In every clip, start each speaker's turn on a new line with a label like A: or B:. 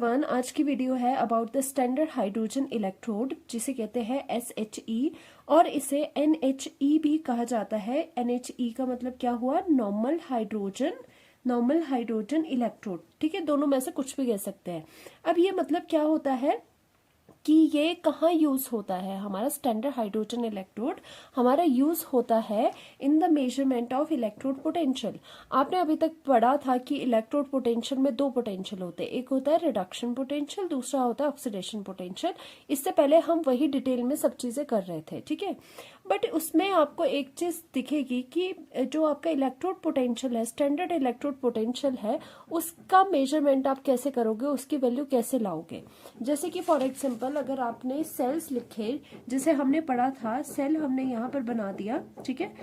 A: Everyone, आज की video है about the standard hydrogen electrode जिसे कहते हैं SHE और इसे NHE भी कहा जाता है। NHE का मतलब क्या हुआ? Normal hydrogen electrode. ठीक है, दोनों में से कुछ भी कह सकते हैं। अब ये मतलब क्या होता है कि ये कहाँ यूज होता है? हमारा स्टैंडर्ड हाइड्रोजन इलेक्ट्रोड हमारा यूज होता है in the measurement of electrode potential. आपने अभी तक पढ़ा था कि इलेक्ट्रोड पोटेंशियल में दो पोटेंशियल होते हैं, एक होता है रिडक्शन पोटेंशियल, दूसरा होता है ऑक्सीडेशन पोटेंशियल। इससे पहले हम वही डिटेल में सब चीजें कर रहे थे, ठीक है। बट उसमें आपको एक चीज दिखेगी कि जो आपका इलेक्ट्रोड पोटेंशियल है, स्टैंडर्ड इलेक्ट्रोड पोटेंशियल है, उसका मेजरमेंट आप कैसे करोगे, उसकी वैल्यू कैसे लाओगे। जैसे कि फॉर एग्जाम्पल अगर आपने सेल्स लिखे, जैसे हमने पढ़ा था, सेल हमने यहाँ पर बना दिया, ठीक है,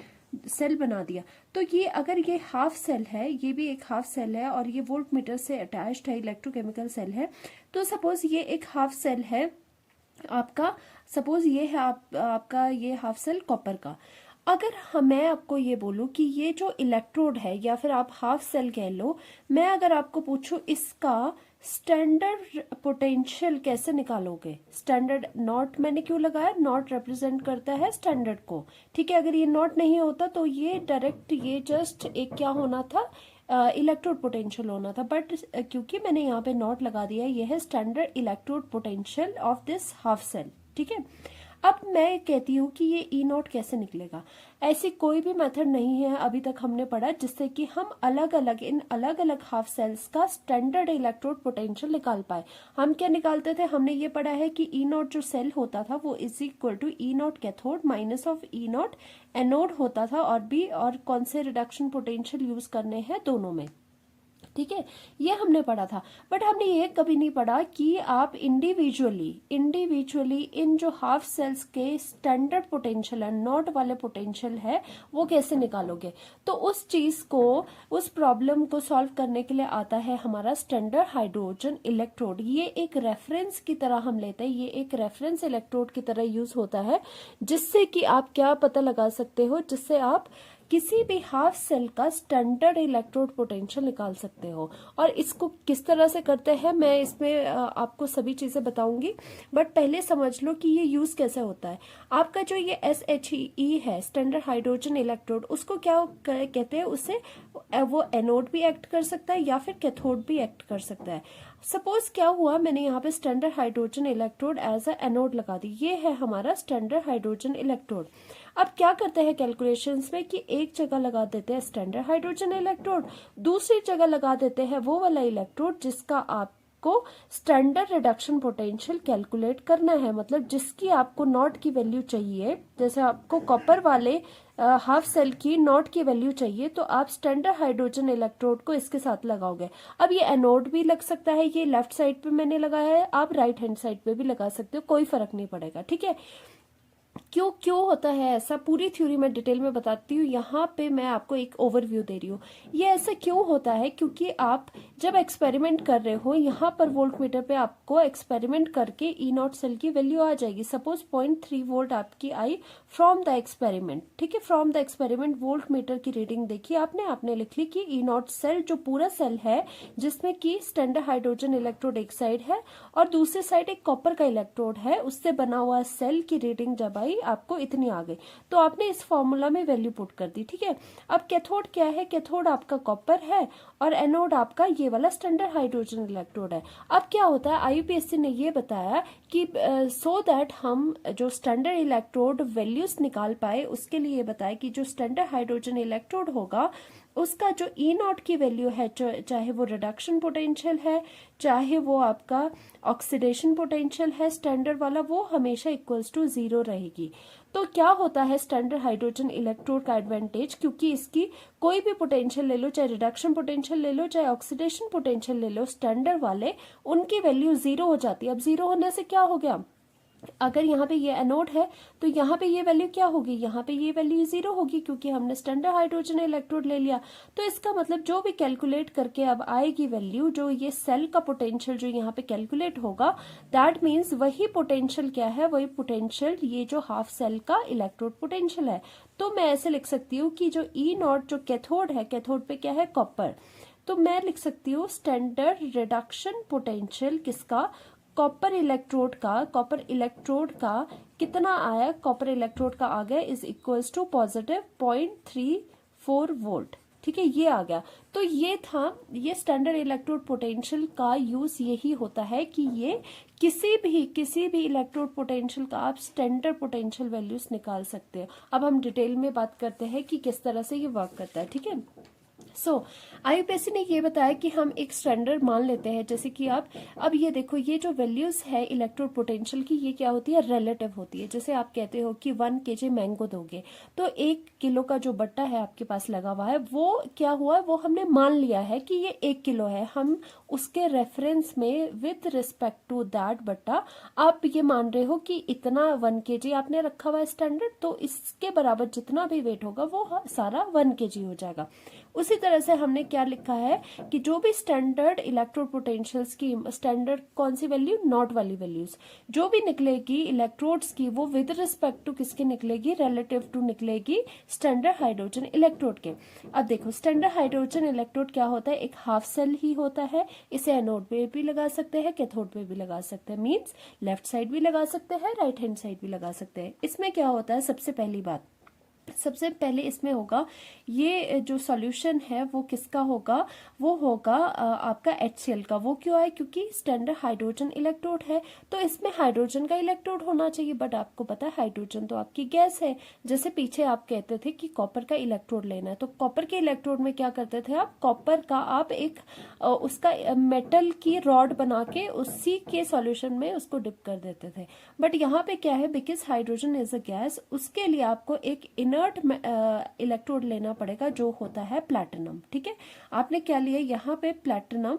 A: सेल बना दिया। तो ये अगर ये हाफ सेल है, ये भी एक हाफ सेल है और ये वोल्ट मीटर से अटैच्ड है, इलेक्ट्रोकेमिकल सेल है। तो सपोज ये एक हाफ सेल है आपका, सपोज ये है आपका ये हाफ सेल कॉपर का। अगर मैं आपको ये बोलूं कि ये जो इलेक्ट्रोड है या फिर आप हाफ सेल कह लो, मैं अगर आपको पूछूं इसका स्टैंडर्ड पोटेंशियल कैसे निकालोगे। स्टैंडर्ड नॉट मैंने क्यों लगाया? नॉट रिप्रेजेंट करता है स्टैंडर्ड को, ठीक है। अगर ये नॉट नहीं होता तो ये डायरेक्ट ये जस्ट एक क्या होना था, इलेक्ट्रोड पोटेंशियल होना था। बट क्योंकि मैंने यहाँ पे नॉट लगा दिया, ये है standard electrode potential of this half cell, ठीक है। अब मैं कहती हूँ कि ये ई नॉट कैसे निकलेगा। ऐसी कोई भी मेथड नहीं है अभी तक हमने पढ़ा जिससे कि हम अलग अलग हाफ सेल्स का स्टैंडर्ड इलेक्ट्रोड पोटेंशियल निकाल पाए। हम क्या निकालते थे? हमने ये पढ़ा है कि ई नॉट जो सेल होता था वो is equal to E naught cathode minus of E naught anode होता था, और कौन से रिडक्शन पोटेंशियल यूज करने हैं दोनों में, ठीक है। ये हमने पढ़ा था। बट हमने ये कभी नहीं पढ़ा कि आप इंडिविजुअली इन जो हाफ सेल्स के स्टैंडर्ड पोटेंशियल है, नॉट वाले पोटेंशियल है, वो कैसे निकालोगे। तो उस चीज को, उस प्रॉब्लम को सॉल्व करने के लिए आता है हमारा स्टैंडर्ड हाइड्रोजन इलेक्ट्रोड। ये एक रेफरेंस की तरह हम लेते हैं, ये एक रेफरेंस इलेक्ट्रोड की तरह यूज होता है, जिससे कि आप क्या पता लगा सकते हो, जिससे आप किसी भी हाफ सेल का स्टैंडर्ड इलेक्ट्रोड पोटेंशियल निकाल सकते हो। और इसको किस तरह से करते हैं मैं इसमें आपको सभी चीजें बताऊंगी, बट पहले समझ लो कि ये यूज कैसे होता है। आपका जो ये SHE है, स्टैंडर्ड हाइड्रोजन इलेक्ट्रोड, उसको क्या कहते हैं? उसे वो एनोड भी एक्ट कर सकता है या फिर कैथोड भी एक्ट कर सकता है। सपोज क्या हुआ, मैंने यहाँ पे standard hydrogen electrode as a anode लगा दी। ये है हमारा स्टैंडर्ड हाइड्रोजन इलेक्ट्रोड। अब क्या करते हैं कैलकुलेशंस में कि एक जगह लगा देते हैं स्टैंडर्ड हाइड्रोजन इलेक्ट्रोड, दूसरी जगह लगा देते हैं वो वाला इलेक्ट्रोड जिसका आपको स्टैंडर्ड रिडक्शन पोटेंशियल कैलकुलेट करना है, मतलब जिसकी आपको नॉट की वैल्यू चाहिए। जैसे आपको कॉपर वाले हाफ सेल की नॉट की वैल्यू चाहिए, तो आप स्टैंडर्ड हाइड्रोजन इलेक्ट्रोड को इसके साथ लगाओगे। अब ये एनोड भी लग सकता है, ये लेफ्ट साइड पे मैंने लगाया है, आप राइट हैंड साइड पे भी लगा सकते हो, कोई फर्क नहीं पड़ेगा, ठीक है। क्यों होता है ऐसा, पूरी थ्योरी में डिटेल में बताती हूँ। यहाँ पे मैं आपको एक ओवरव्यू दे रही हूँ। ये ऐसा क्यों होता है? क्योंकि आप जब एक्सपेरिमेंट कर रहे हो, यहाँ पर वोल्ट मीटर पे आपको एक्सपेरिमेंट करके ई नॉट सेल की वैल्यू आ जाएगी। सपोज 0.3 वोल्ट आपकी आई फ्रॉम द एक्सपेरिमेंट, ठीक है। From the experiment volt meter की रीडिंग देखी आपने लिख ली कि ई नॉट सेल जो पूरा सेल है, जिसमें की स्टैंडर्ड हाइड्रोजन इलेक्ट्रोड एक साइड है और दूसरी साइड एक कॉपर का इलेक्ट्रोड है, उससे बना हुआ सेल की रीडिंग जब आई आपको इतनी आ गई, तो आपने इस फॉर्मूला में वैल्यू पुट कर दी, ठीक है। अब कैथोड क्या है? कैथोड आपका कॉपर है और एनोड आपका ये वाला स्टैंडर्ड हाइड्रोजन इलेक्ट्रोड है। अब क्या होता है, IUPAC ने ये बताया कि सो दैट हम जो स्टैंडर्ड इलेक्ट्रोड वैल्यूज निकाल पाए, उसके लिए बताया कि जो स्टैंडर्ड हाइड्रोजन इलेक्ट्रोड होगा उसका जो ई नॉट की वैल्यू है, चाहे वो रिडक्शन पोटेंशियल है, चाहे वो आपका ऑक्सीडेशन पोटेंशियल है स्टैंडर्ड वाला, वो हमेशा इक्वल्स टू 0 रहेगी। तो क्या होता है स्टैंडर्ड हाइड्रोजन इलेक्ट्रोड का एडवांटेज, क्योंकि इसकी कोई भी पोटेंशियल ले लो, चाहे रिडक्शन पोटेंशियल ले लो, चाहे ऑक्सीडेशन पोटेंशियल ले लो, स्टैंडर्ड वाले उनकी वैल्यू 0 हो जाती है। अब 0 होने से क्या हो गया, अगर यहाँ पे ये एनोड है तो यहाँ पे ये वैल्यू क्या होगी, यहाँ पे ये वैल्यू 0 होगी, क्योंकि हमने स्टैंडर्ड हाइड्रोजन इलेक्ट्रोड ले लिया। तो इसका मतलब जो भी कैलकुलेट करके अब आएगी वैल्यू, जो ये सेल का पोटेंशियल जो यहाँ पे कैलकुलेट होगा, दैट मीन्स वही पोटेंशियल क्या है, वही पोटेंशियल ये जो हाफ सेल का इलेक्ट्रोड पोटेंशियल है। तो मैं ऐसे लिख सकती हूँ कि जो ई नॉट जो कैथोड है, कैथोड पे क्या है, कॉपर, तो मैं लिख सकती हूँ स्टैंडर्ड रिडक्शन पोटेंशियल किसका, कॉपर इलेक्ट्रोड का कितना आया, कॉपर इलेक्ट्रोड का आ गया is equals to positive 0.34 volt. ठीक है, ये आ गया। तो ये था, ये स्टैंडर्ड इलेक्ट्रोड पोटेंशियल का यूज यही होता है कि ये किसी भी इलेक्ट्रोड पोटेंशियल का आप स्टैंडर्ड पोटेंशियल वैल्यूज निकाल सकते हो। अब हम डिटेल में बात करते हैं कि किस तरह से ये वर्क करता है। ठीक है, आईयूपीएससी ने ये बताया कि हम एक स्टैंडर्ड मान लेते हैं, जैसे कि आप अब ये देखो, ये जो वैल्यूज है इलेक्ट्रोड पोटेंशियल की, ये क्या होती है, रिलेटिव होती है। जैसे आप कहते हो कि 1 kg मैंगो दोगे, तो 1 किलो का जो बट्टा है आपके पास लगा हुआ है, वो क्या हुआ, वो हमने मान लिया है कि ये 1 किलो है। हम उसके रेफरेंस में विद रिस्पेक्ट टू दैट बट्टा आप ये मान रहे हो कि इतना 1 kg आपने रखा हुआ है स्टैंडर्ड, तो इसके बराबर जितना भी वेट होगा वो सारा 1 kg हो जाएगा। उसी तरह से हमने क्या लिखा है कि जो भी स्टैंडर्ड इलेक्ट्रोड पोटेंशियल्स की स्टैंडर्ड कौन सी वैल्यू, नॉट वाली वैल्यूज जो भी निकलेगी इलेक्ट्रोड्स की, वो विद रिस्पेक्ट टू किसके निकलेगी, रिलेटिव टू निकलेगी स्टैंडर्ड हाइड्रोजन इलेक्ट्रोड के। अब देखो, स्टैंडर्ड हाइड्रोजन इलेक्ट्रोड क्या होता है, एक हाफ सेल ही होता है। इसे एनोड पे भी लगा सकते हैं, कैथोड पे भी लगा सकते हैं, मींस लेफ्ट साइड भी लगा सकते हैं, राइट हैंड साइड भी लगा सकते हैं। इसमें क्या होता है, सबसे पहले इसमें होगा, ये जो सॉल्यूशन है वो किसका होगा, वो होगा आपका HCl का। वो क्यों है, क्योंकि स्टैंडर्ड हाइड्रोजन इलेक्ट्रोड है, तो इसमें हाइड्रोजन का इलेक्ट्रोड होना चाहिए। बट आपको पता है हाइड्रोजन तो आपकी गैस है। जैसे पीछे आप कहते थे कि कॉपर का इलेक्ट्रोड लेना है, तो कॉपर के इलेक्ट्रोड में क्या करते थे आप, कॉपर का आप एक उसका मेटल की रॉड बना के उसी के सॉल्यूशन में उसको डिप कर देते थे। बट यहाँ पे क्या है, because hydrogen is a gas, उसके लिए आपको एक इनर्ट इलेक्ट्रोड लेना पड़ेगा जो होता है प्लैटिनम। ठीक है, आपने क्या लिया यहाँ पे, प्लैटिनम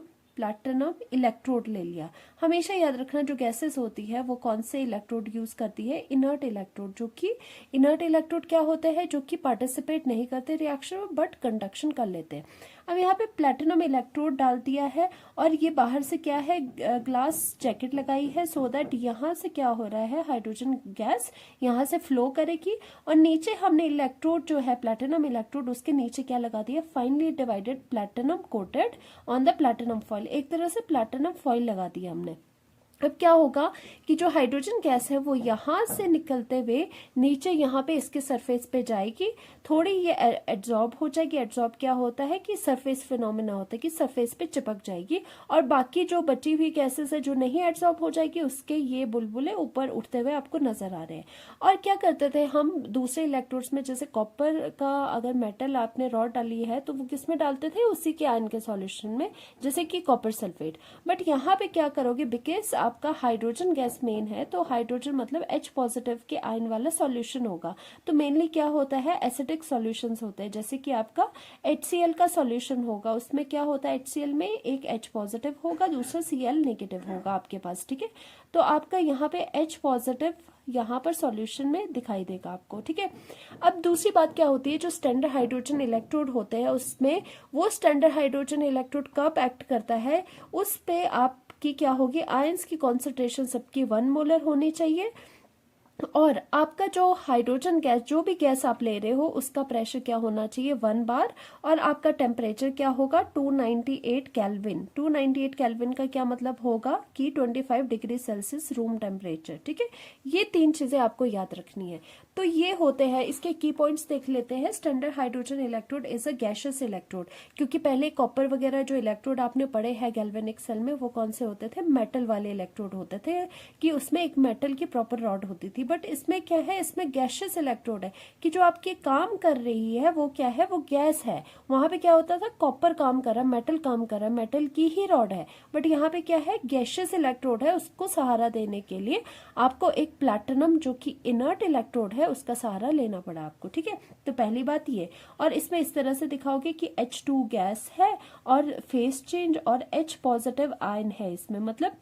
A: इलेक्ट्रोड ले लिया। हमेशा याद रखना जो गैसेस होती है वो कौन से इलेक्ट्रोड यूज करती है, इनर्ट इलेक्ट्रोड। जो कि इनर्ट इलेक्ट्रोड क्या होते हैं, जो कि पार्टिसिपेट नहीं करते रिएक्शन में बट कंडक्शन कर लेते हैं। अब यहाँ पे प्लैटिनम इलेक्ट्रोड डाल दिया है और ये बाहर से क्या है, ग्लास जैकेट लगाई है, सो दैट यहाँ से क्या हो रहा है, हाइड्रोजन गैस यहाँ से फ्लो करेगी। और नीचे हमने इलेक्ट्रोड जो है प्लैटिनम इलेक्ट्रोड, उसके नीचे क्या लगा दिया, finally divided platinum coated on the platinum foil. एक तरह से प्लैटिनम फॉइल लगा दिया हमने। अब क्या होगा कि जो हाइड्रोजन गैस है वो यहाँ से निकलते हुए नीचे यहाँ पे इसके सरफेस पे जाएगी, थोड़ी ये एब्जॉर्ब हो जाएगी। एब्जॉर्ब क्या होता है कि सरफेस फिनोमेना होता है कि सरफेस पे चिपक जाएगी, और बाकी जो बची हुई गैसेस है जो नहीं एब्जॉर्ब हो जाएगी, उसके ये बुलबुले ऊपर उठते हुए आपको नजर आ रहे हैं। और क्या करते थे हम दूसरे इलेक्ट्रोड्स में, जैसे कॉपर का अगर मेटल आपने रॉड डाली है तो वो किस में डालते थे, उसी के आयन के सॉल्यूशन में, जैसे कि कॉपर सल्फेट। बट यहाँ पे क्या करोगे, बिकॉज आपका हाइड्रोजन गैस मेन है, तो हाइड्रोजन मतलब H पॉजिटिव के आयन वाला सॉल्यूशन होगा। तो मेनली क्या होता है, एसिडिक सॉल्यूशंस होते हैं। जैसे कि आपका HCl का सॉल्यूशन होगा, उसमें क्या होता है, HCl में एक H पॉजिटिव होगा, दूसरा Cl नेगेटिव होगा आपके पास। ठीक है, तो आपका यहाँ पे H पॉजिटिव यहाँ पर सॉल्यूशन में दिखाई देगा आपको। ठीक है, अब दूसरी बात क्या होती है, जो स्टैंडर्ड हाइड्रोजन इलेक्ट्रोड होते हैं उसमें वो स्टैंडर्ड हाइड्रोजन इलेक्ट्रोड कब एक्ट करता है, उस पे आपकी क्या होगी, आयंस की कॉन्सेंट्रेशन सबकी 1 मोलर होनी चाहिए, और आपका जो हाइड्रोजन गैस, जो भी गैस आप ले रहे हो उसका प्रेशर क्या होना चाहिए, 1 बार, और आपका टेम्परेचर क्या होगा, 298 केल्विन। 298 केल्विन का क्या मतलब होगा कि 25 डिग्री सेल्सियस रूम टेम्परेचर। ठीक है, ये 3 चीजें आपको याद रखनी है। तो ये होते हैं, इसके की पॉइंट्स देख लेते हैं। Standard hydrogen electrode is a gaseous electrode, क्योंकि पहले कॉपर वगैरह जो इलेक्ट्रोड आपने पढ़े हैं गैल्वेनिक सेल में, वो कौन से होते थे, मेटल वाले इलेक्ट्रोड होते थे, कि उसमें एक मेटल की प्रॉपर रॉड होती थी। बट इसमें क्या है, इसमें गैशियस इलेक्ट्रोड है कि जो आपके काम कर रही है वो क्या है, वो गैस है। वहां पे क्या होता था, कॉपर काम कर रहा है, मेटल काम कर रहा है, मेटल की ही रॉड है। बट यहाँ पे क्या है, गैशियस इलेक्ट्रोड है, उसको सहारा देने के लिए आपको एक प्लैटिनम जो कि इनर्ट इलेक्ट्रोड है उसका सहारा लेना पड़ा आपको। ठीक है, तो पहली बात ये, और इसमें इस तरह से दिखाओगे कि H2 गैस है और फेस चेंज और H पॉजिटिव आयन है इसमें, मतलब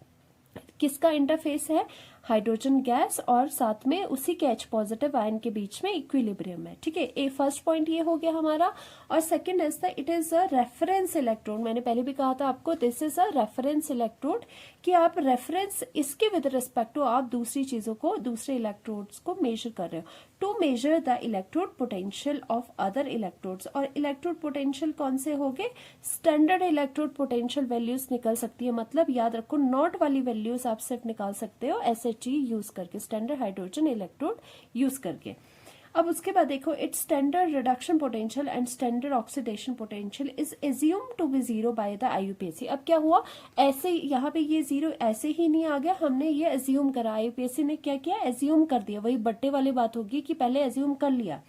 A: किसका इंटरफेस है, हाइड्रोजन गैस और साथ में उसी के H पॉजिटिव आयन के बीच में इक्विलिब्रियम है। ठीक है, ए फर्स्ट पॉइंट ये हो गया हमारा। और second is the it is a reference electrode. मैंने पहले भी कहा था आपको, this is a reference electrode, कि आप रेफरेंस इसके विद रिस्पेक्ट टू आप दूसरी चीजों को, दूसरे इलेक्ट्रोड्स को मेजर कर रहे हो to measure the electrode potential of other electrodes. और इलेक्ट्रोड पोटेंशियल कौन से होंगे? स्टैंडर्ड इलेक्ट्रोड पोटेंशियल वैल्यूज निकल सकती है, मतलब याद रखो नॉट वाली वैल्यूज आप सिर्फ निकाल सकते हो SHE यूज करके, स्टैंडर्ड हाइड्रोजन इलेक्ट्रोड यूज करके। अब उसके बाद देखो, it's standard reduction potential and standard oxidation potential is assume to be zero by the IUPAC। अब क्या हुआ, ऐसे यहाँ पे ये जीरो ऐसे ही नहीं आ गया, हमने ये एज्यूम करा, IUPAC ने क्या किया, एज्यूम कर दिया। वही बट्टे वाली बात होगी कि पहले एज्यूम कर लिया,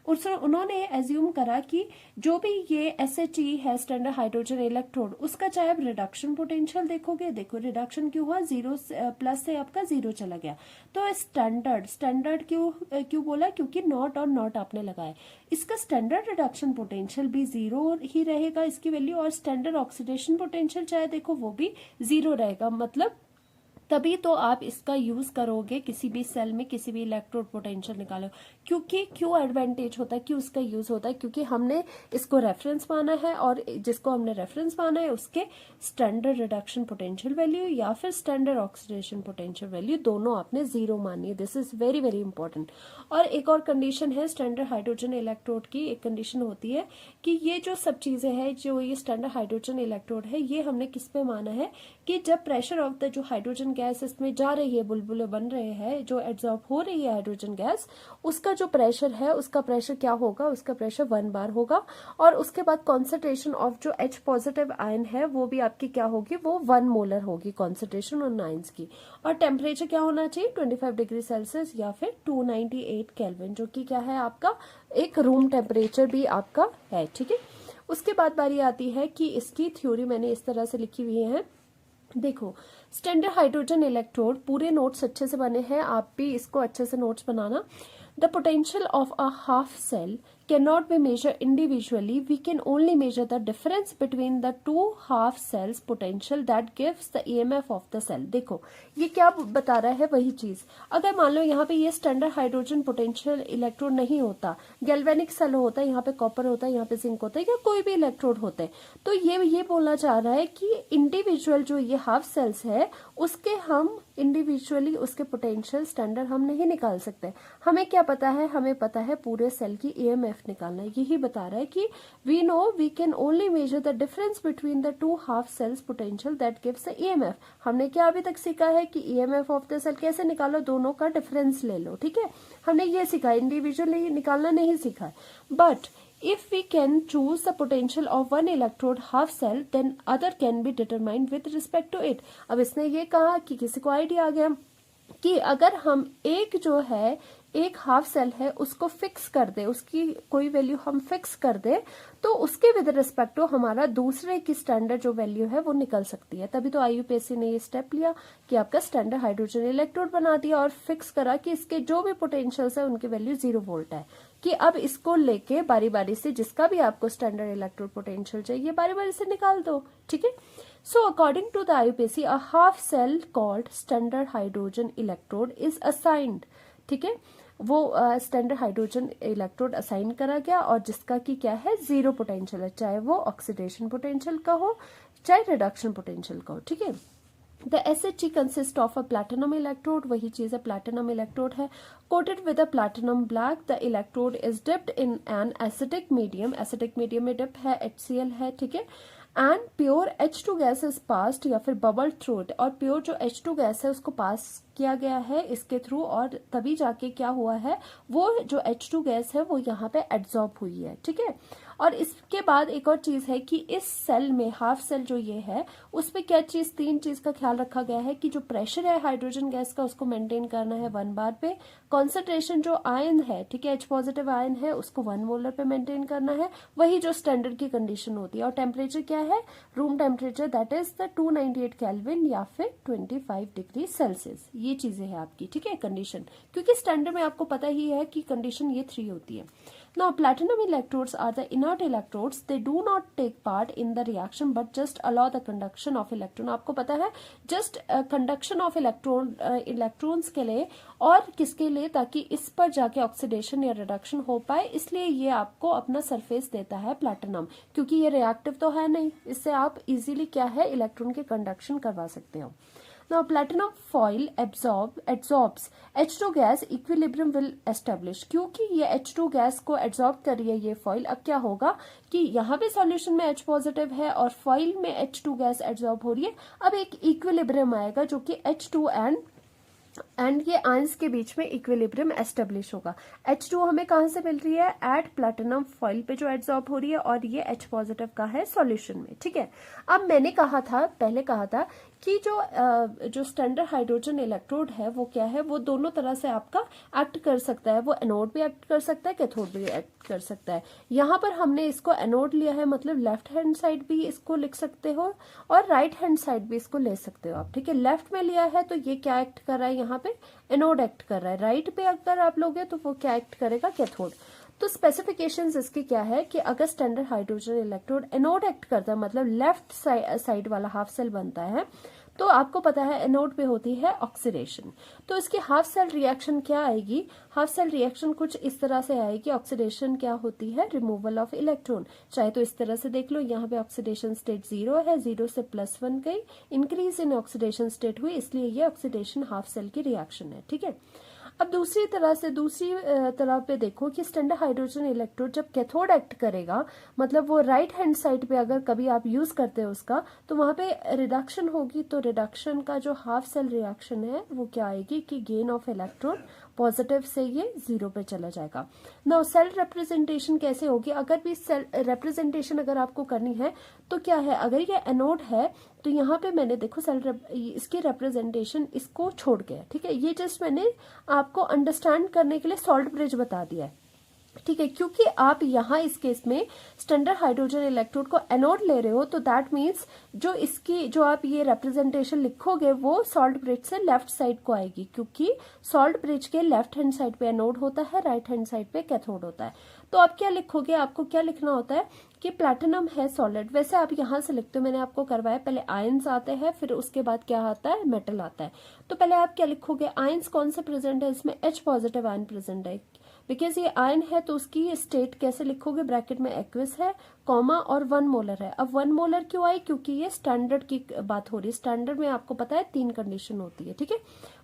A: उन्होंने एज्यूम करा कि जो भी ये SHE है स्टैंडर्ड हाइड्रोजन इलेक्ट्रोड, उसका चाहे आप रिडक्शन पोटेंशियल देखोगे, देखो रिडक्शन क्यों हुआ, जीरो प्लस से आपका जीरो चला गया। तो स्टैंडर्ड क्यों बोला, क्योंकि नॉट और नॉट आपने लगाया। इसका स्टैंडर्ड रिडक्शन पोटेंशियल भी जीरो ही रहेगा इसकी वैल्यू, और स्टैंडर्ड ऑक्सीडेशन पोटेंशियल चाहे देखो वो भी जीरो रहेगा। मतलब तभी तो आप इसका यूज करोगे किसी भी सेल में, किसी भी इलेक्ट्रोड पोटेंशियल निकालो। क्योंकि क्यों एडवांटेज होता है, क्यों इसका यूज होता है, क्योंकि हमने इसको रेफरेंस माना है, और जिसको हमने रेफरेंस माना है उसके स्टैंडर्ड रिडक्शन पोटेंशियल वैल्यू या फिर स्टैंडर्ड ऑक्सीडेशन पोटेंशियल वैल्यू दोनों आपने जीरो मानी है। This is very very important. और एक और कंडीशन है स्टैंडर्ड हाइड्रोजन इलेक्ट्रोड की, एक कंडीशन होती है कि ये जो सब चीजें हैं, जो ये स्टैंडर्ड हाइड्रोजन इलेक्ट्रोड है, ये हमने किस पे माना है कि जब प्रेशर ऑफ द जो हाइड्रोजन गैस इसमें जा रही है, बुलबुले बन रहे हैं, जो एब्जॉर्ब हो रही है हाइड्रोजन गैस, उसका जो प्रेशर है, उसका प्रेशर क्या होगा, उसका प्रेशर 1 बार होगा। और उसके बाद कॉन्सेंट्रेशन ऑफ जो H पॉजिटिव आयन है वो भी आपकी क्या होगी, वो 1 मोलर होगी कॉन्सेंट्रेशन उन आयन्स की। और टेम्परेचर क्या होना चाहिए, 25 डिग्री सेल्सियस या फिर 298 केल्विन, जो कि क्या है आपका एक रूम टेम्परेचर भी आपका है। ठीक है, उसके बाद बारी आती है कि इसकी थ्योरी मैंने इस तरह से लिखी हुई है। देखो, स्टैंडर्ड हाइड्रोजन इलेक्ट्रोड, पूरे नोट्स अच्छे से बने हैं, आप भी इसको अच्छे से नोट्स बनाना। The potential of a half cell cannot be measured individually. We can only measure the difference between the two half cells potential that gives the EMF of the cell. देखो ये क्या बता रहा है, वही चीज। अगर मान लो यहाँ पे ये स्टैंडर्ड हाइड्रोजन पोटेंशियल इलेक्ट्रोड नहीं होता, गैल्वेनिक सेल होता है, यहाँ पे कॉपर होता है, यहाँ पे जिंक होता है, या कोई भी इलेक्ट्रोड होते हैं, तो ये बोलना चाह रहा है कि इंडिविजुअल जो ये हाफ सेल्स है उसके हम इंडिविजुअली उसके पोटेंशियल स्टैंडर्ड हम नहीं निकाल सकते। हमें क्या पता है, हमें पता है पूरे सेल की EMF निकालना। यही बता रहा है कि we know we can only measure the difference between the two half cells potential that gives the EMF। हमने क्या अभी तक सीखा है कि EMF ऑफ द सेल कैसे निकालो, दोनों का डिफरेंस ले लो। ठीक है, हमने ये सीखा, इंडिविजुअली निकालना नहीं सीखा। But if we can choose the potential of one electrode half cell, then other can be determined with respect to it। अब इसने ये कहा कि किसी को आइडिया आ गया कि अगर हम एक जो है एक हाफ सेल है उसको फिक्स कर दे, उसकी कोई वैल्यू हम फिक्स कर दे, तो उसके विद रिस्पेक्ट टू हमारा दूसरे की स्टैंडर्ड जो वैल्यू है वो निकल सकती है। तभी तो IUPAC ने ये स्टेप लिया कि आपका स्टैंडर्ड हाइड्रोजन इलेक्ट्रोड बना दिया और फिक्स करा कि इसके जो भी पोटेंशियल्स है उनकी वैल्यू 0 वोल्ट है, कि अब इसको लेके बारी बारी से जिसका भी आपको स्टैंडर्ड इलेक्ट्रोड पोटेंशियल चाहिए बारी बारी से निकाल दो। ठीक है, so according to the IUPAC a half cell called standard hydrogen electrode is assigned. ठीक है, वो स्टैंडर्ड हाइड्रोजन इलेक्ट्रोड असाइन करा गया और जिसका की क्या है 0 पोटेंशियल है, चाहे वो ऑक्सीडेशन पोटेंशियल का हो चाहे रिडक्शन पोटेंशियल का हो। ठीक है, the SHE consist of a platinum electrode, वही चीज है प्लैटिनम इलेक्ट्रोड है, coated with a platinum black. The electrode is dipped in an acidic medium, acidic medium में डिप है, HCl है। ठीक है, and pure H2 gas is passed या फिर बबल थ्रू इट, और प्योर जो H2 गैस है उसको पास किया गया है इसके थ्रू, और तभी जाके क्या हुआ है, वो जो H2 गैस है वो यहाँ पे एब्जॉर्ब हुई है। ठीक है, और इसके बाद एक और चीज है कि इस सेल में हाफ सेल जो ये है उसमें क्या चीज, 3 चीज का ख्याल रखा गया है कि जो प्रेशर है हाइड्रोजन गैस का उसको मेंटेन करना है 1 बार पे, कॉन्सेंट्रेशन जो आयन है, ठीक है, H पॉजिटिव आयन है उसको 1 मोलर पे मेंटेन करना है, वही जो स्टैंडर्ड की कंडीशन होती है। और टेम्परेचर क्या है, room temperature that is the 298 kelvin या फिर 25 डिग्री सेल्सियस। ये चीजें है आपकी। ठीक है, कंडीशन, क्योंकि स्टैंडर्ड में आपको पता ही है कि कंडीशन ये 3 होती है। Now platinum electrodes are the inert electrodes. They do not take part in the reaction but just allow the conduction of electron. आपको पता है just conduction of electrons के लिए और किसके लिए, ताकि इस पर जाके ऑक्सीडेशन या रिडक्शन हो पाए, इसलिए ये आपको अपना सरफेस देता है प्लैटिनम, क्योंकि ये रिएक्टिव तो है नहीं, इससे आप इजीली क्या है इलेक्ट्रॉन के कंडक्शन करवा सकते हो। Now platinum foil absorbs H2 gas, equilibrium will establish. क्योंकि ये H2 गैस को एब्जॉर्ब कर रही है ये फॉइल, अब क्या होगा कि यहाँ पे सॉल्यूशन में H पॉजिटिव है और फॉइल में H2 गैस एब्जॉर्ब हो रही है। अब एक इक्विलिब्रियम आएगा जो कि H2 एंड ये आयंस के बीच में इक्विलिब्रियम एस्टेब्लिश होगा। H2 हमें कहां से मिल रही है, एट प्लैटिनम फॉइल पे जो एब्जॉर्ब हो रही है, और ये H पॉजिटिव का है सॉल्यूशन में। ठीक है, अब मैंने पहले कहा था कि जो स्टैंडर्ड हाइड्रोजन इलेक्ट्रोड है वो क्या है, वो दोनों तरह से आपका एक्ट कर सकता है। वो एनोड भी एक्ट कर सकता है, कैथोड भी एक्ट कर सकता है। यहाँ पर हमने इसको एनोड लिया है, मतलब लेफ्ट हैंड साइड भी इसको लिख सकते हो और राइट हैंड साइड भी इसको ले सकते हो आप। ठीक है, लेफ्ट में लिया है तो ये क्या एक्ट कर रहा है, यहाँ पे एनोड एक्ट कर रहा है। राइट पे अगर आप लोगे तो वो क्या एक्ट करेगा, कैथोड। तो स्पेसिफिकेशंस इसकी क्या है कि अगर standard hydrogen electrode anode act करता है, मतलब लेफ्ट साइड वाला हाफ सेल बनता है, तो आपको पता है एनोड पे होती है ऑक्सीडेशन। तो इसकी हाफ सेल रिएक्शन क्या आएगी, हाफ सेल रिएक्शन कुछ इस तरह से आएगी। ऑक्सीडेशन क्या होती है, रिमूवल ऑफ इलेक्ट्रॉन। चाहे तो इस तरह से देख लो, यहाँ पे ऑक्सीडेशन स्टेट 0 है, 0 से +1 गई, इंक्रीज इन ऑक्सीडेशन स्टेट हुई, इसलिए ये ऑक्सीडेशन हाफ सेल की रिएक्शन है। ठीक है, अब दूसरी तरह पे देखो कि स्टैंडर्ड हाइड्रोजन इलेक्ट्रोड जब कैथोड एक्ट करेगा, मतलब वो राइट हैंड साइड पे अगर कभी आप यूज करते हो उसका, तो वहां पे रिडक्शन होगी। तो रिडक्शन का जो हाफ सेल रिएक्शन है वो क्या आएगी कि गेन ऑफ इलेक्ट्रॉन, पॉजिटिव से ये 0 पे चला जाएगा। नाउ सेल रिप्रेजेंटेशन कैसे होगी, अगर भी सेल रिप्रेजेंटेशन अगर आपको करनी है तो क्या है, अगर ये एनोड है तो यहाँ पे मैंने देखो इसकी रिप्रेजेंटेशन इसको छोड़ के, ठीक है, ये जस्ट मैंने आपको अंडरस्टैंड करने के लिए सॉल्ट ब्रिज बता दिया है। ठीक है, क्योंकि आप यहाँ इस केस में स्टैंडर्ड हाइड्रोजन इलेक्ट्रोड को एनोड ले रहे हो, तो दैट मीन्स जो आप ये रिप्रेजेंटेशन लिखोगे वो सॉल्ट ब्रिज से लेफ्ट साइड को आएगी, क्योंकि सॉल्ट ब्रिज के लेफ्ट हैंड साइड पे एनोड होता है, राइट हैंड साइड पे कैथोड होता है। तो आप क्या लिखोगे, आपको क्या लिखना होता है कि प्लैटिनम है सॉलिड। वैसे आप यहाँ से लिखते हो, मैंने आपको करवाया, पहले आयंस आते हैं, फिर उसके बाद क्या आता है, मेटल आता है। तो पहले आप क्या लिखोगे, आयंस कौन से प्रेजेंट है, इसमें H पॉजिटिव आयन प्रेजेंट है। बिकॉज ये आयन है तो उसकी स्टेट कैसे लिखोगे, ब्रैकेट में एक्विस है, कॉमा और 1 मोलर है। अब 1 मोलर क्यों आई, क्योंकि ये स्टैंडर्ड की बात हो रही है। स्टैंडर्ड में आपको पता है 3 कंडीशन होती है। ठीक है,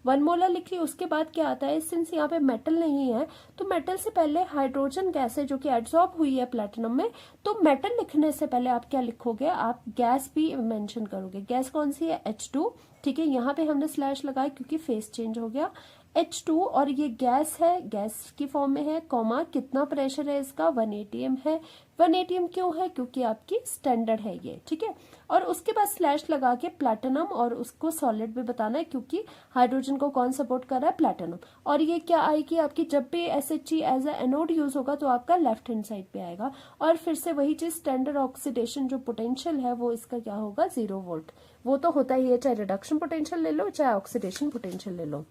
A: 1 मोलर लिख ली। उसके बाद क्या आता है, सिंस यहाँ पे मेटल नहीं है तो मेटल से पहले हाइड्रोजन गैस है जो कि एब्जॉर्ब हुई है प्लैटिनम में, तो मेटल लिखने से पहले आप क्या लिखोगे, आप गैस भी मेंशन करोगे। गैस कौन सी है, H2। ठीक है, यहाँ पे हमने स्लैश लगाया क्योंकि फेस चेंज हो गया, H2, और ये गैस है, गैस की फॉर्म में है, कॉमा कितना प्रेशर है इसका, 1 atm है। 1 atm क्यों है, क्योंकि आपकी स्टैंडर्ड है ये। ठीक है, और उसके बाद स्लैश लगा के प्लैटिनम, और उसको सॉलिड भी बताना है क्योंकि हाइड्रोजन को कौन सपोर्ट कर रहा है, प्लैटिनम। और ये क्या आएगी आपकी, जब भी SHE as a anode use होगा तो आपका लेफ्ट हैंड साइड पे आएगा। और फिर से वही चीज, स्टैंडर्ड ऑक्सीडेशन जो पोटेंशियल है वो इसका क्या होगा, 0 वोल्ट। वो तो होता ही है, चाहे रिडक्शन पोटेंशियल ले लो चाहे ऑक्सीडेशन पोटेंशियल ले लो।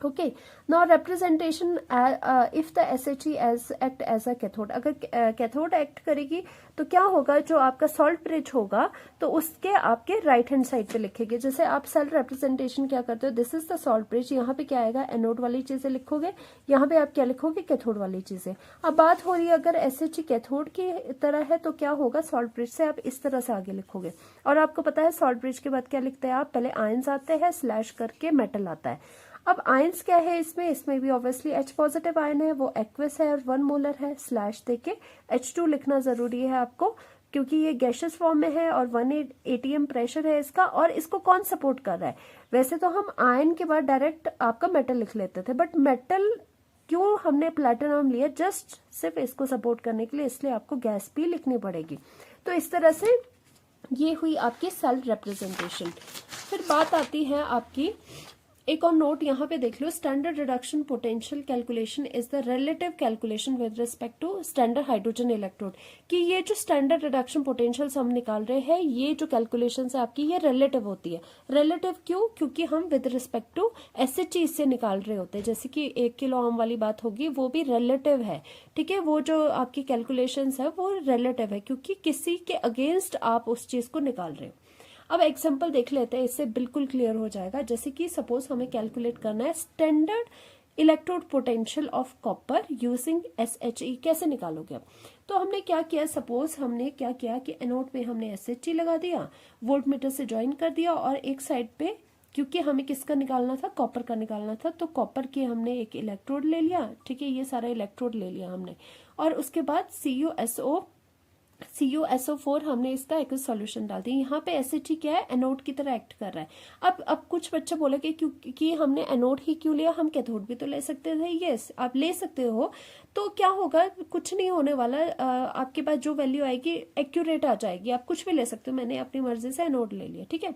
A: Okay, now representation if the SHE act as a cathode. अगर कैथोड एक्ट करेगी तो क्या होगा, जो आपका सॉल्ट ब्रिज होगा तो उसके आपके राइट हैंड साइड पे लिखेंगे। जैसे आप सेल रिप्रेजेंटेशन क्या करते हो, this is the salt bridge, यहाँ पे क्या आएगा, एनोड वाली चीजें लिखोगे, यहाँ पे आप क्या लिखोगे, कैथोड वाली चीजें। अब बात हो रही है अगर SHE कैथोड की तरह है तो क्या होगा, सॉल्ट ब्रिज से आप इस तरह से आगे लिखोगे। और आपको पता है सॉल्ट ब्रिज के बाद क्या लिखते हैं आप, पहले आयंस आते हैं, स्लैश करके मेटल आता है। अब आयंस क्या है इसमें भी ऑब्वियसली H पॉजिटिव आयन है, वो एक्विस है और 1 मोलर है, स्लैश देके H2 लिखना जरूरी है आपको, क्योंकि ये गैशियस फॉर्म में है और 1 atm प्रेशर है इसका। और इसको कौन सपोर्ट कर रहा है, वैसे तो हम आयन के बाद डायरेक्ट आपका मेटल लिख लेते थे, बट मेटल क्यों हमने प्लैटिनम लिया, जस्ट सिर्फ इसको सपोर्ट करने के लिए, इसलिए आपको गैस भी लिखनी पड़ेगी। तो इस तरह से ये हुई आपकी सेल रिप्रेजेंटेशन। फिर बात आती है आपकी एक और नोट यहाँ पे देख लो, standard reduction potential calculation is the relative calculation with respect to standard hydrogen electrode. कि ये जो स्टैंडर्ड रिडक्शन पोटेंशियल हम निकाल रहे हैं, ये जो कैलकुलेशन है आपकी, ये रिलेटिव होती है। रिलेटिव क्यों? क्योंकि हम विद रिस्पेक्ट टू एसएचजी इससे निकाल रहे होते हैं। जैसे कि 1 किलो आम वाली बात होगी, वो भी रिलेटिव है, ठीक है। वो जो आपकी कैलकुलेशन है वो रिलेटिव है, क्योंकि किसी के अगेंस्ट आप उस चीज को निकाल रहे हो। अब एग्जांपल देख लेते हैं, इससे बिल्कुल क्लियर हो जाएगा। जैसे कि सपोज हमें कैलकुलेट करना है standard electrode potential of copper using SHE. कैसे निकालोगे आप? तो हमने क्या किया, सपोज हमने क्या किया कि एनोड पे हमने एसएचई लगा दिया, वोल्ट मीटर से ज्वाइन कर दिया, और एक साइड पे, क्योंकि हमें किसका निकालना था, कॉपर का निकालना था, तो कॉपर के हमने एक इलेक्ट्रोड ले लिया, ठीक है। ये सारा इलेक्ट्रोड ले लिया हमने, और उसके बाद CuSO4 हमने इसका एक सॉल्यूशन डाल दिया। यहाँ पे एसएचजी क्या है, एनोड की तरह एक्ट कर रहा है। अब कुछ बच्चे बोलेंगे क्योंकि हमने एनोड ही क्यों लिया, हम कैथोड भी तो ले सकते थे। यस, आप ले सकते हो। तो क्या होगा, कुछ नहीं होने वाला, आपके पास जो वैल्यू आएगी एक्यूरेट आ जाएगी। आप कुछ भी ले सकते हो, मैंने अपनी मर्जी से एनोड ले लिया, ठीक है।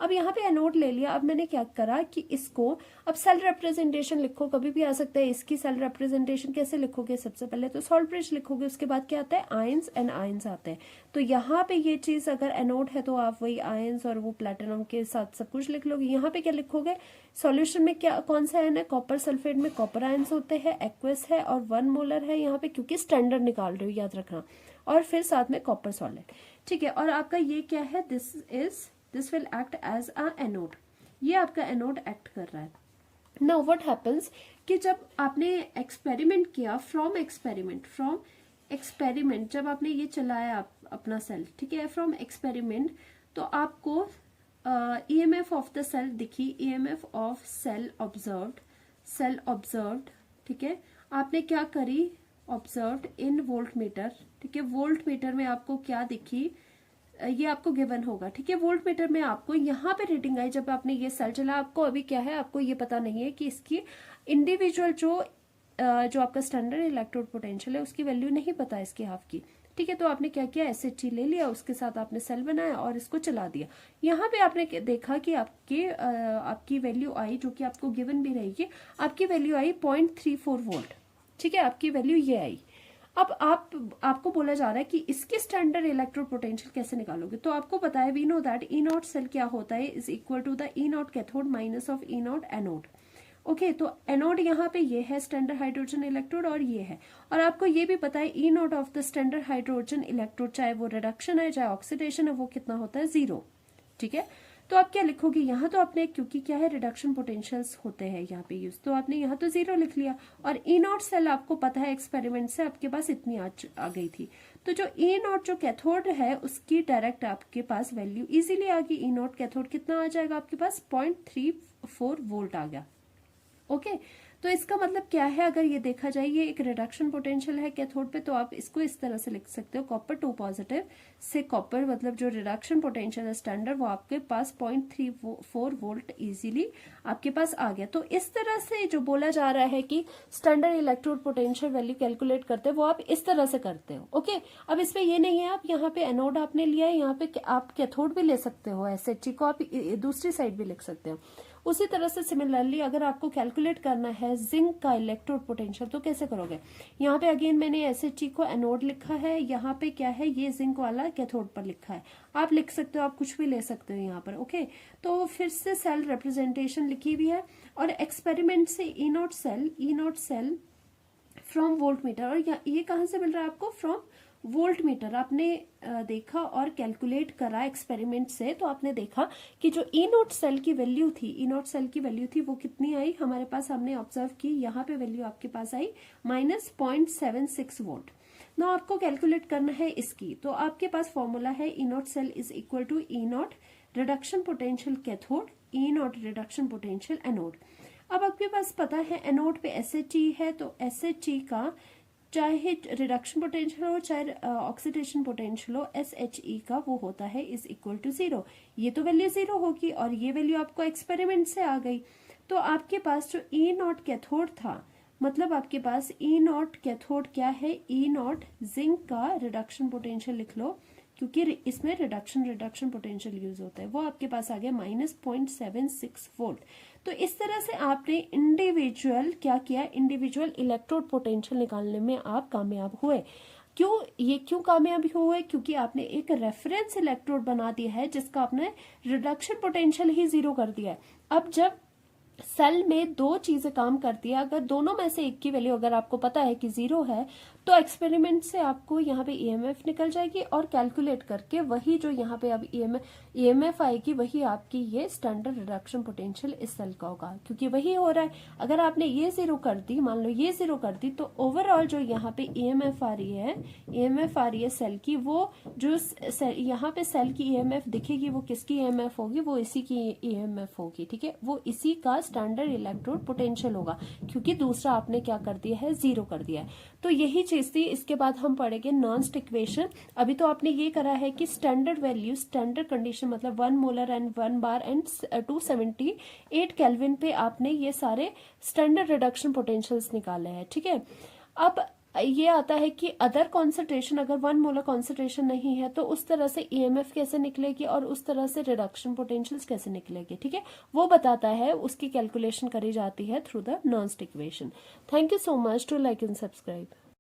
A: अब यहाँ पे एनोड ले लिया, अब मैंने क्या करा कि इसको, अब सेल रिप्रेजेंटेशन लिखो, कभी भी आ सकता है। इसकी सेल रिप्रेजेंटेशन कैसे लिखोगे, सबसे पहले तो सॉल्ट ब्रिज लिखोगे, उसके बाद क्या आता है, आयंस एंड आयंस आते हैं। तो यहाँ पे ये चीज अगर एनोड है तो आप वही आयंस और वो प्लेटिनम के साथ सब कुछ लिख लोगे। यहाँ पे क्या लिखोगे, सॉल्यूशन में क्या, कौन सा आयन है, कॉपर सल्फेट में कॉपर आयंस होते हैं, एक्वस है और 1 मोलर है यहाँ पे, क्योंकि स्टैंडर्ड निकाल रहे हो, याद रखना। और फिर साथ में कॉपर सॉलिड, ठीक है। और आपका ये क्या है, this will act as a anode. ये आपका एनोड एक्ट कर रहा है। नाउ व्हाट हैपेंस कि जब आपने एक्सपेरिमेंट किया, फ्रॉम एक्सपेरिमेंट जब आपने ये चलाया अपना सेल, ठीक है, फ्रॉम एक्सपेरिमेंट, तो आपको ईएमएफ ऑफ द सेल दिखी, ईएमएफ ऑफ सेल ऑब्जर्व्ड, ठीक है। आपने क्या करी, ऑब्जर्व्ड इन वोल्ट मीटर, ठीक है। वोल्ट मीटर में आपको क्या दिखी, ये आपको गिवन होगा, ठीक है। वोल्ट मीटर में आपको यहाँ पे रीडिंग आई जब आपने ये सेल चला। आपको अभी क्या है, आपको ये पता नहीं है कि इसकी इंडिविजुअल जो आपका स्टैंडर्ड इलेक्ट्रोड पोटेंशियल है उसकी वैल्यू नहीं पता इसकी हाफ की, ठीक है। तो आपने क्या किया, एसएचजी ले लिया, उसके साथ आपने सेल बनाया और इसको चला दिया। यहाँ पे आपने देखा कि आपकी वैल्यू आई, जो कि आपको गिवन भी रहेगी, आपकी वैल्यू आई 0.34 वोल्ट, ठीक है। आपकी वैल्यू ये आई। अब आपको बोला जा रहा है कि इसके स्टैंडर्ड इलेक्ट्रोड पोटेंशियल कैसे निकालोगे। तो आपको पता है, we know that E naught cell क्या होता है, is equal to the E naught cathode minus of E naught anode. Okay, तो एनोड यहाँ पे ये है स्टैंडर्ड हाइड्रोजन इलेक्ट्रोड, और ये है। और आपको ये भी पता है E naught of the standard hydrogen electrode, चाहे वो रिडक्शन है चाहे ऑक्सीडेशन है, वो कितना होता है, 0, ठीक है। तो आप क्या लिखोगे यहाँ, तो आपने, क्योंकि क्या है, रिडक्शन पोटेंशियल्स होते हैं यहाँ पे यूज, तो आपने यहाँ तो 0 लिख लिया। और ई नॉट सेल आपको पता है एक्सपेरिमेंट से आपके पास इतनी आ गई थी। तो जो ई नॉट जो कैथोड है उसकी डायरेक्ट आपके पास वैल्यू इजीली आ गई। ई नॉट कैथोड कितना आ जाएगा आपके पास, 0.34 वोल्ट आ गया। ओके, तो इसका मतलब क्या है, अगर ये देखा जाए, ये एक रिडक्शन पोटेंशियल है कैथोड पे, तो आप इसको इस तरह से लिख सकते हो, कॉपर 2 पॉजिटिव से कॉपर, मतलब जो रिडक्शन पोटेंशियल है स्टैंडर्ड, वो आपके पास 0.34 वोल्ट इजीली आपके पास आ गया। तो इस तरह से जो बोला जा रहा है कि standard electrode potential value calculate करते हैं, वो आप इस तरह से करते हो। ओके, अब इसमें ये नहीं है, आप यहाँ पे एनोड आपने लिया है, यहाँ पे आप कैथोड भी ले सकते हो, एसएचजी को आप दूसरी साइड भी लिख सकते हो। उसी तरह से सिमिलरली अगर आपको कैलकुलेट करना है जिंक का इलेक्ट्रोड पोटेंशियल, तो कैसे करोगे। यहाँ पे अगेन मैंने एसएचजी को एनोड लिखा है, यहाँ पे क्या है, ये जिंक वाला कैथोड पर लिखा है। आप लिख सकते हो, आप कुछ भी ले सकते हो यहाँ पर। ओके, तो फिर से सेल रिप्रेजेंटेशन लिखी हुई है, और एक्सपेरिमेंट से E naught cell from voltmeter, और ये कहाँ से मिल रहा है आपको, फ्रॉम वोल्ट मीटर। आपने देखा और कैलकुलेट करा एक्सपेरिमेंट से, तो आपने देखा कि जो ई नॉट सेल की वैल्यू थी, वो कितनी आई हमारे पास, हमने ऑब्जर्व की, यहाँ पे वैल्यू आपके पास आई -0.76 वोल्ट। ना आपको कैलकुलेट करना है इसकी, तो आपके पास फॉर्मूला है, E naught cell is equal to E naught reduction potential cathode, E naught reduction potential anode. अब आपके पास पता है एनोड पे एसएचजी है, तो एसएचजी का चाहे रिडक्शन पोटेंशियल हो चाहे ऑक्सीडेशन पोटेंशियल हो, एसएचई का वो होता है इज इक्वल टू 0। ये तो वैल्यू 0 होगी, और ये वैल्यू आपको एक्सपेरिमेंट से आ गई। तो आपके पास जो ई नॉट कैथोड था, मतलब आपके पास ई नॉट कैथोड क्या है, ई नॉट जिंक का रिडक्शन पोटेंशियल लिख लो, क्योंकि इसमें रिडक्शन पोटेंशियल यूज होता है, वो आपके पास आ गया -0.76 वोल्ट। तो इस तरह से आपने इंडिविजुअल क्या किया, इंडिविजुअल इलेक्ट्रोड पोटेंशियल निकालने में आप कामयाब हुए। क्यों कामयाबी हुए, क्योंकि आपने एक रेफरेंस इलेक्ट्रोड बना दिया है जिसका आपने रिडक्शन पोटेंशियल ही 0 कर दिया है। अब जब सेल में दो चीजें काम करती है, अगर दोनों में से एक की वैल्यू अगर आपको पता है कि 0 है, तो एक्सपेरिमेंट से आपको यहाँ पे ईएमएफ निकल जाएगी और कैलकुलेट करके वही जो यहाँ पे अब ईएमएफ आएगी वही आपकी ये स्टैंडर्ड रिडक्शन पोटेंशियल इस सेल का होगा, क्योंकि वही हो रहा है। अगर आपने ये 0 कर दी, मान लो ये 0 कर दी, तो ओवरऑल जो यहाँ पे ईएमएफ आ रही है सेल की, वो जो यहाँ पे सेल की ईएमएफ दिखेगी वो किसकी ईएमएफ होगी, वो इसी की ईएमएफ होगी, ठीक है, वो इसी का स्टैंडर्ड इलेक्ट्रोड पोटेंशियल होगा, क्योंकि दूसरा आपने क्या कर दिया है, 0 कर दिया है। तो यही चीज थी। इसके बाद हम पढ़ेंगे नॉन्स्ट इक्वेशन। अभी तो आपने ये करा है कि स्टैंडर्ड वैल्यू, स्टैंडर्ड कंडीशन मतलब 1 molar and 1 bar and 278 kelvin पे आपने ये सारे स्टैंडर्ड रिडक्शन पोटेंशियल्स निकाले हैं, ठीक है। अब ये आता है कि अदर कॉन्सेंट्रेशन, अगर 1 मोलर कॉन्सेंट्रेशन नहीं है तो उस तरह से ईएमएफ कैसे निकलेगी और उस तरह से रिडक्शन पोटेंशियल्स कैसे निकलेगी, ठीक है, वो बताता है, उसकी कैलकुलेशन करी जाती है through the Nernst equation. Thank you so much, to like and subscribe.